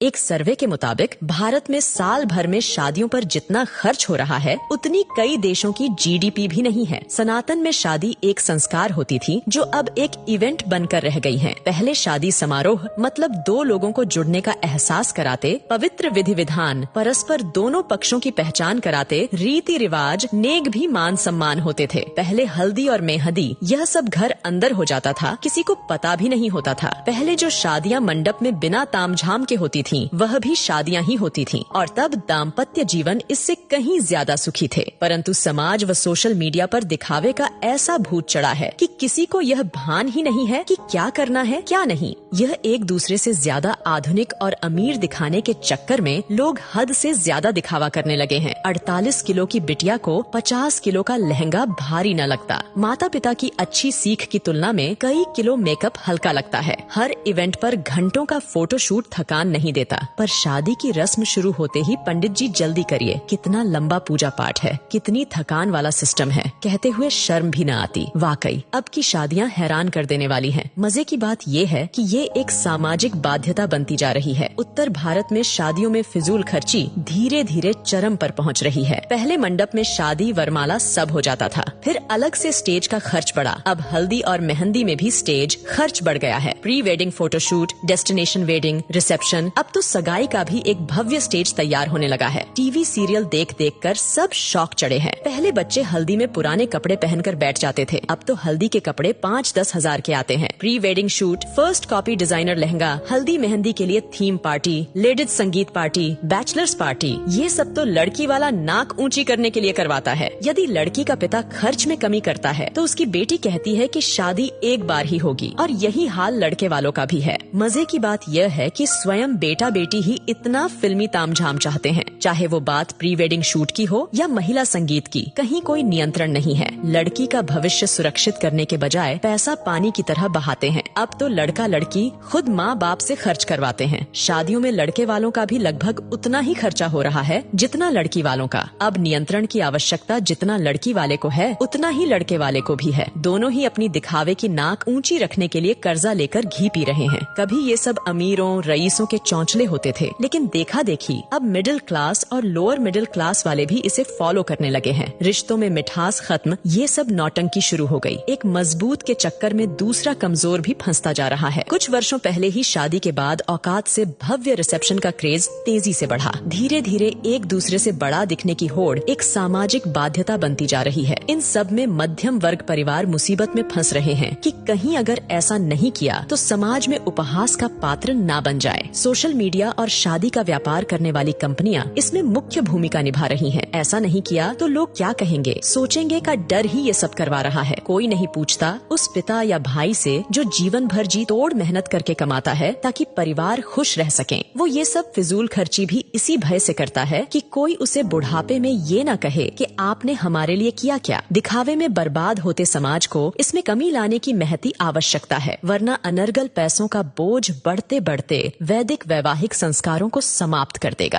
एक सर्वे के मुताबिक भारत में साल भर में शादियों पर जितना खर्च हो रहा है उतनी कई देशों की जीडीपी भी नहीं है। सनातन में शादी एक संस्कार होती थी जो अब एक इवेंट बनकर रह गई है। पहले शादी समारोह मतलब दो लोगों को जुड़ने का एहसास कराते, पवित्र विधि विधान, परस्पर दोनों पक्षों की पहचान कराते, रीति रिवाज, नेक भी मान सम्मान होते थे। पहले हल्दी और मेहंदी यह सब घर अंदर हो जाता था, किसी को पता भी नहीं होता था। पहले जो शादियां मंडप में बिना तामझाम के होती थीं, वह भी शादियां ही होती थीं और तब दाम्पत्य जीवन इससे कहीं ज्यादा सुखी थे। परंतु समाज व सोशल मीडिया पर दिखावे का ऐसा भूत चढ़ा है कि किसी को यह भान ही नहीं है कि क्या करना है क्या नहीं। यह एक दूसरे से ज्यादा आधुनिक और अमीर दिखाने के चक्कर में लोग हद से ज्यादा दिखावा करने लगे हैं। 48 किलो की बिटिया को 50 किलो का लहंगा भारी न लगता। माता पिता की अच्छी सीख की तुलना में कई किलो मेकअप हल्का लगता है। हर इवेंट पर घंटों का फोटोशूट थकान नहीं देता। पर शादी की रस्म शुरू होते ही पंडित जी जल्दी करिए, कितना लंबा पूजा पाठ है, कितनी थकान वाला सिस्टम है, कहते हुए शर्म भी न आती। वाकई अब की शादियां हैरान कर देने वाली हैं। मजे की बात ये है कि ये एक सामाजिक बाध्यता बनती जा रही है। उत्तर भारत में शादियों में फिजूल खर्ची धीरे धीरे चरम पर पहुंच रही है। पहले मंडप में शादी वरमाला सब हो जाता था, फिर अलग से स्टेज का खर्च बढ़ा। अब हल्दी और मेहंदी में भी स्टेज खर्च बढ़ गया है। Pre wedding photoshoot, destination wedding, reception, अब तो सगाई का भी एक भव्य स्टेज तैयार होने लगा है। टीवी सीरियल देख देख कर सब शौक चढ़े हैं। पहले बच्चे हल्दी में पुराने कपड़े पहनकर बैठ जाते थे, अब तो हल्दी के कपड़े 5-10 हजार के आते हैं। Pre wedding shoot, first copy designer lehenga, हल्दी मेहंदी के लिए थीम पार्टी, लेडीज संगीत पार्टी, बैचलर्स पार्टी, ये सब तो लड़की वाला नाक ऊंची करने के लिए करवाता है। यदि लड़की का पिता खर्च में कमी करता है तो उसकी बेटी कहती है कि शादी एक बार ही होगी, और यही हाल लड़के वालों का भी है। मजे की बात यह है कि स्वयं बेटा बेटी ही इतना फिल्मी तामझाम चाहते हैं, चाहे वो बात प्री वेडिंग शूट की हो या महिला संगीत की, कहीं कोई नियंत्रण नहीं है। लड़की का भविष्य सुरक्षित करने के बजाय पैसा पानी की तरह बहाते हैं। अब तो लड़का लड़की खुद माँ बाप से खर्च करवाते हैं। शादियों में लड़के वालों का भी लगभग उतना ही खर्चा हो रहा है जितना लड़की वालों का। अब नियंत्रण की आवश्यकता जितना लड़की वाले को है उतना ही लड़के वाले को भी है। दोनों ही अपनी दिखावे की नाक ऊंची रखने के लिए कर्जा लेकर घी पी रहे हैं। कभी ये सब अमीरों रईसों के चौंचले होते थे, लेकिन देखा देखी अब मिडिल क्लास और लोअर मिडिल क्लास वाले भी इसे फॉलो करने लगे हैं। रिश्तों में मिठास खत्म, ये सब नौटंकी शुरू हो गई। एक मजबूत के चक्कर में दूसरा कमजोर भी फंसता जा रहा है। कुछ वर्षों पहले ही शादी के बाद औकात से भव्य रिसेप्शन का क्रेज तेजी से बढ़ा। धीरे धीरे एक दूसरे से बड़ा दिखने की होड़ एक सामाजिक बाध्यता बनती जा रही है। इन सब में मध्यम वर्ग परिवार मुसीबत में फंस रहे हैं कि कहीं अगर ऐसा नहीं किया तो समाज में उपहास का पात्र ना बन जाए। सोशल मीडिया और शादी का व्यापार करने वाली कंपनियां इसमें मुख्य भूमिका निभा रही हैं। ऐसा नहीं किया तो लोग क्या कहेंगे, सोचेंगे का डर ही ये सब करवा रहा है। कोई नहीं पूछता उस पिता या भाई से जो जीवन भर जी तोड़ मेहनत करके कमाता है ताकि परिवार खुश रह सकें। वो ये सब फिजूल खर्ची भी इसी भय से करता है कि कोई उसे बुढ़ापे में ये न कहे कि आपने हमारे लिए किया क्या। दिखावे में बर्बाद होते समाज को इसमें कमी लाने की महती आवश्यकता है, वरना अनर्गल पैसों का बोझ बढ़ते बढ़ते वैदिक वैवाहिक संस्कारों को समाप्त कर देगा।